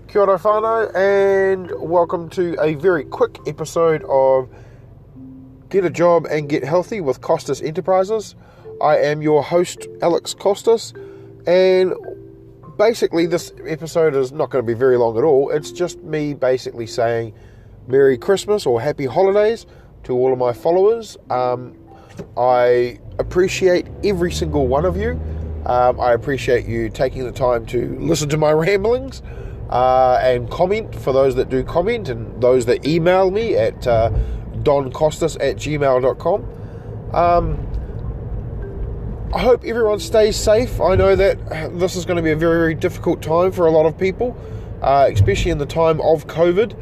Kia ora whānau, and welcome to a very quick episode of Get a Job and Get Healthy with Costas Enterprises. I am your host, Alex Costas, and basically this episode is not going to be very long at all. It's just me basically saying Merry Christmas or Happy Holidays to all of my followers. I appreciate every single one of you. I appreciate you taking the time to listen to my ramblings and comment, for those that do comment, and those that email me at doncostas@gmail.com. I hope everyone stays safe. I know that this is going to be a very, very difficult time for a lot of people, especially in the time of COVID.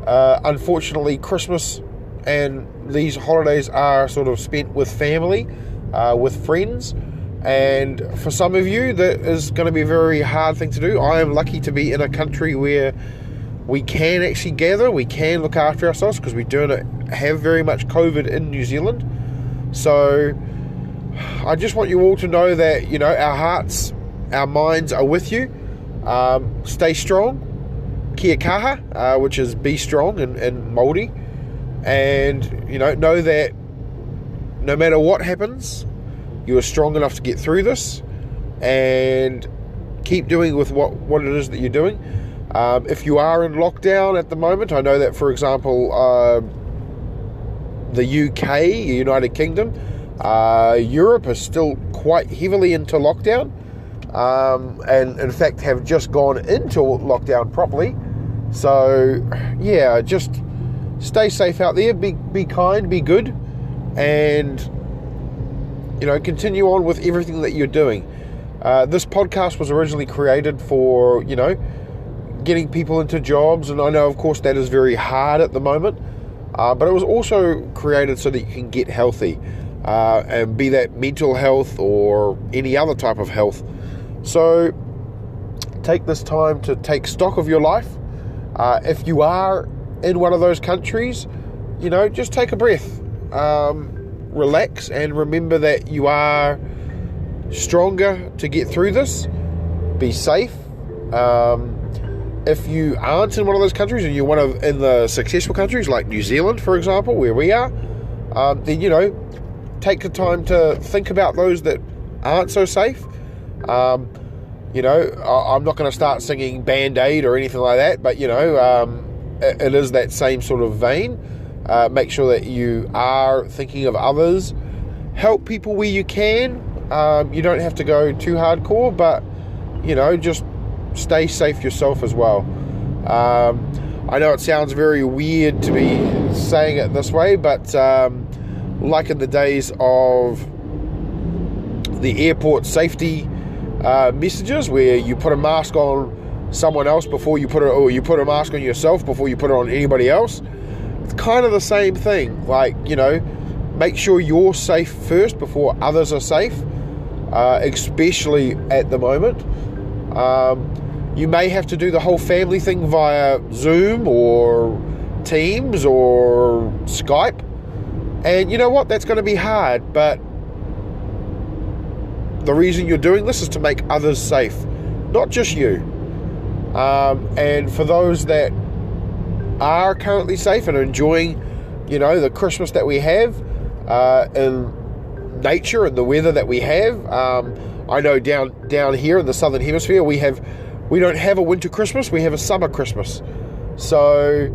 Unfortunately, Christmas and these holidays are sort of spent with family, with friends. And for some of you, that is going to be a very hard thing to do. I am lucky to be in a country where we can actually gather, we can look after ourselves, because we don't have very much COVID in New Zealand. So I just want you all to know that, you know, our hearts, our minds are with you. Stay strong. Kia kaha, which is be strong in Māori. And, you know that no matter what happens, you are strong enough to get through this, and keep doing with what it is that you're doing. If you are in lockdown at the moment, I know that, for example, the UK, United Kingdom, Europe is still quite heavily into lockdown, and in fact have just gone into lockdown properly. So yeah, just stay safe out there, be kind, be good, and continue on with everything that you're doing. This podcast was originally created for, getting people into jobs, and I know, of course, that is very hard at the moment, but it was also created so that you can get healthy, and be that mental health or any other type of health. So take this time to take stock of your life. If you are in one of those countries, just take a breath. Relax and remember that you are stronger to get through this. Be safe. If you aren't in one of those countries and you're in the successful countries like New Zealand, for example, where we are, then take the time to think about those that aren't so safe. I'm not going to start singing Band-Aid or anything like that, but it is that same sort of vein. Make sure that you are thinking of others. Help people where you can. You don't have to go too hardcore, but, just stay safe yourself as well. I know it sounds very weird to be saying it this way, but like in the days of the airport safety messages, where you put a mask on someone else before you put it, or you put a mask on yourself before you put it on anybody else, it's kind of the same thing. Like, make sure you're safe first before others are safe, especially at the moment. You may have to do the whole family thing via Zoom or Teams or Skype, and you know what, that's going to be hard, but the reason you're doing this is to make others safe, not just you. And for those that are currently safe and enjoying, the Christmas that we have in nature and the weather that we have. I know down here in the Southern Hemisphere, we don't have a winter Christmas, we have a summer Christmas. So,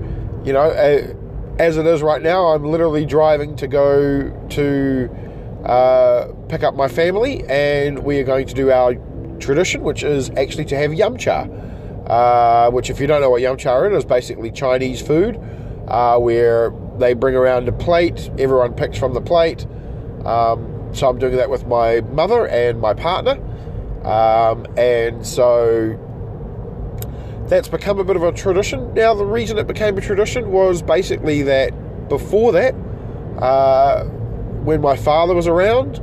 as it is right now, I'm literally driving to go to pick up my family, and we are going to do our tradition, which is actually to have yum cha. Which, if you don't know what yum cha is basically Chinese food, where they bring around a plate, everyone picks from the plate. So I'm doing that with my mother and my partner, and so that's become a bit of a tradition. Now, the reason it became a tradition was basically that before that, when my father was around,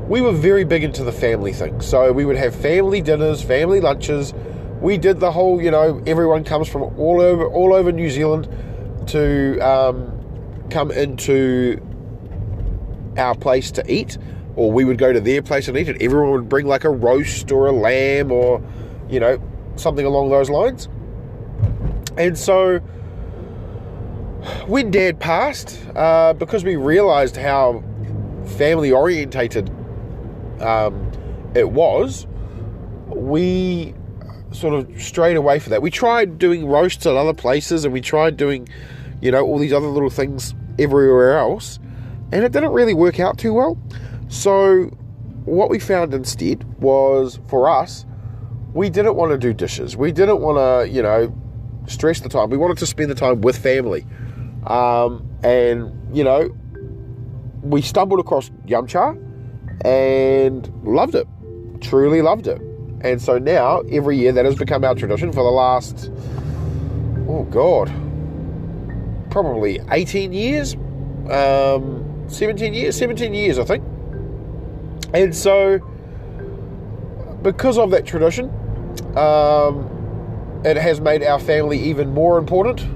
we were very big into the family thing. So we would have family dinners, family lunches. We did the whole, everyone comes from all over New Zealand to come into our place to eat, or we would go to their place and eat, and everyone would bring like a roast or a lamb or, something along those lines. And so when Dad passed, because we realised how family orientated it was, we sort of strayed away from that. We tried doing roasts at other places, and we tried doing, all these other little things everywhere else, and it didn't really work out too well. So what we found instead was, for us, we didn't want to do dishes. We didn't want to, stress the time. We wanted to spend the time with family. And we stumbled across Yumcha and loved it. Truly loved it. And so now, every year, that has become our tradition for the last, probably 18 years, 17 years, I think. And so, because of that tradition, it has made our family even more important.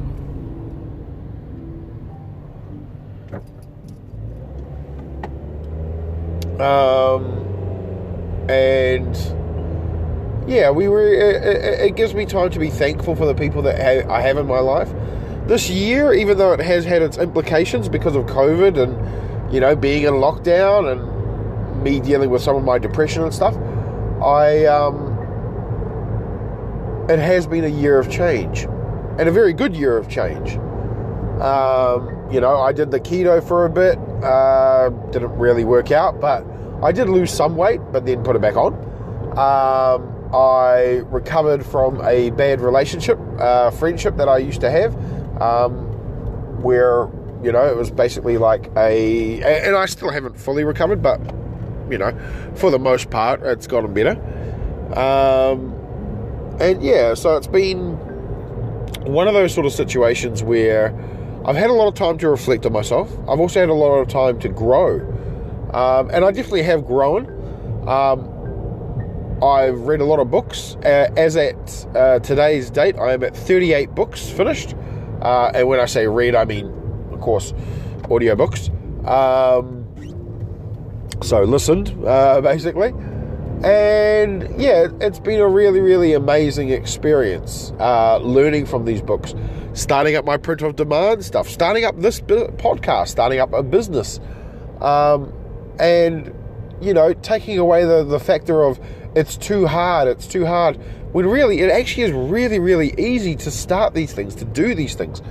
It gives me time to be thankful for the people that I have in my life. This year, even though it has had its implications because of COVID and, being in lockdown and me dealing with some of my depression and stuff, it has been a year of change, and a very good year of change. I did the keto for a bit, didn't really work out, but I did lose some weight, but then put it back on. I recovered from a bad relationship, friendship that I used to have, where, it was basically like and I still haven't fully recovered, but, for the most part, it's gotten better. So it's been one of those sort of situations where I've had a lot of time to reflect on myself. I've also had a lot of time to grow. And I definitely have grown. I've read a lot of books. As at today's date, I am at 38 books finished. And when I say read, I mean, of course, audiobooks. So listened, basically. And it's been a really, really amazing experience, learning from these books, starting up my print of demand stuff, starting up this podcast, starting up a business, and taking away the factor of it's too hard, when really it actually is really, really easy to start these things, to do these things.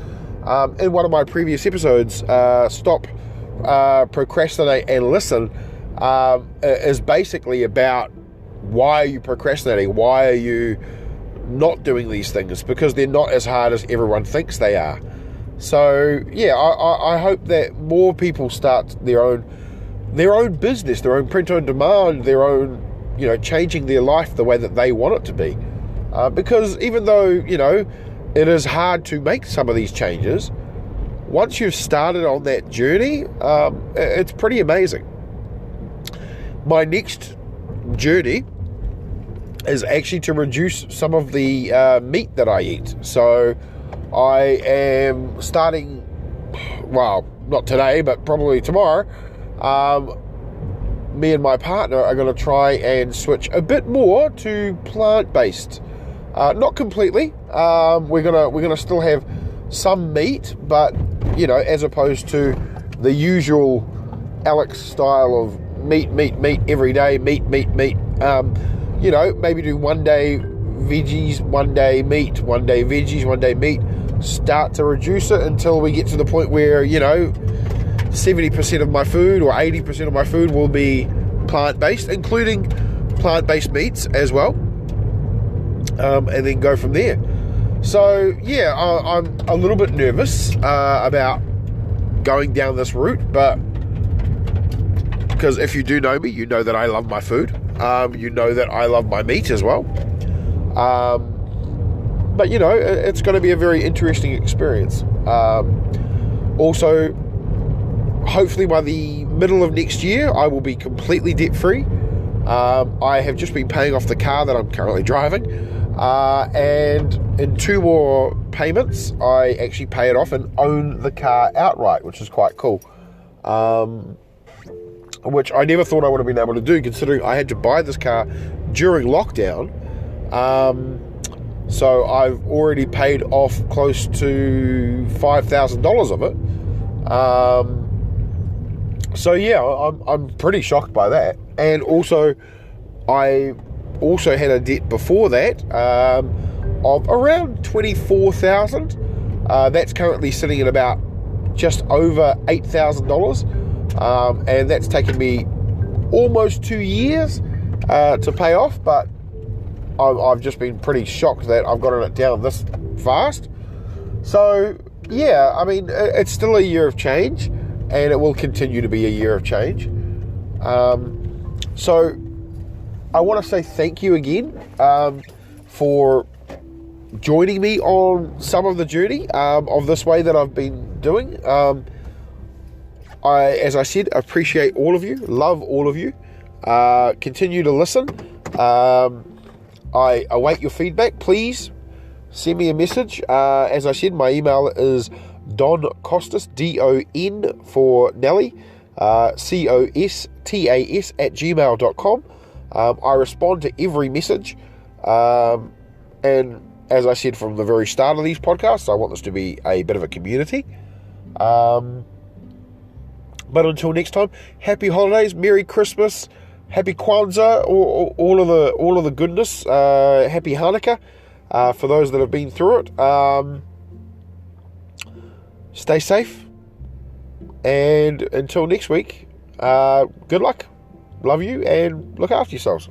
In one of my previous episodes, Stop, Procrastinate and Listen, is basically about why are you procrastinating? Why are you not doing these things? Because they're not as hard as everyone thinks they are. So I hope that more people start their own business, their own print on demand, their own, changing their life the way that they want it to be. Because even though, it is hard to make some of these changes, once you've started on that journey, it's pretty amazing. My next journey is actually to reduce some of the meat that I eat. So I am starting, well, not today, but probably tomorrow. Me and my partner are going to try and switch a bit more to plant-based. Not completely. We're gonna still have some meat, but as opposed to the usual Alex style of meat every day, meat. Maybe do one day veggies, one day meat, one day veggies, one day meat. Start to reduce it until we get to the point where 70% of my food or 80% of my food will be plant-based, including plant-based meats as well, and then go from there. So I'm a little bit nervous about going down this route, but because if you do know me, you know that I love my food. You know that I love my meat as well. But it's going to be a very interesting experience. Also, hopefully by the middle of next year, I will be completely debt-free. I have just been paying off the car that I'm currently driving. And in 2 more payments, I actually pay it off and own the car outright, which is quite cool. Which I never thought I would have been able to do, considering I had to buy this car during lockdown. So I've already paid off close to $5,000 of it. So yeah, I'm pretty shocked by that. And also, I also had a debt before that of around $24,000. That's currently sitting at about just over $8,000, and that's taken me almost 2 years to pay off. But I've just been pretty shocked that I've gotten it down this fast. So yeah, I mean, it's still a year of change, and it will continue to be a year of change. So I want to say thank you again for joining me on some of the journey of this way that I've been doing. As I said, appreciate all of you, love all of you. Continue to listen. I await your feedback. Please send me a message. As I said, my email is Don Costas, DON for Nelly, COSTAS @gmail.com. I respond to every message. And as I said from the very start of these podcasts, I want this to be a bit of a community. But until next time, happy holidays, Merry Christmas, Happy Kwanzaa, all of the goodness. Happy Hanukkah for those that have been through it. Stay safe, and until next week, good luck. Love you, and look after yourselves.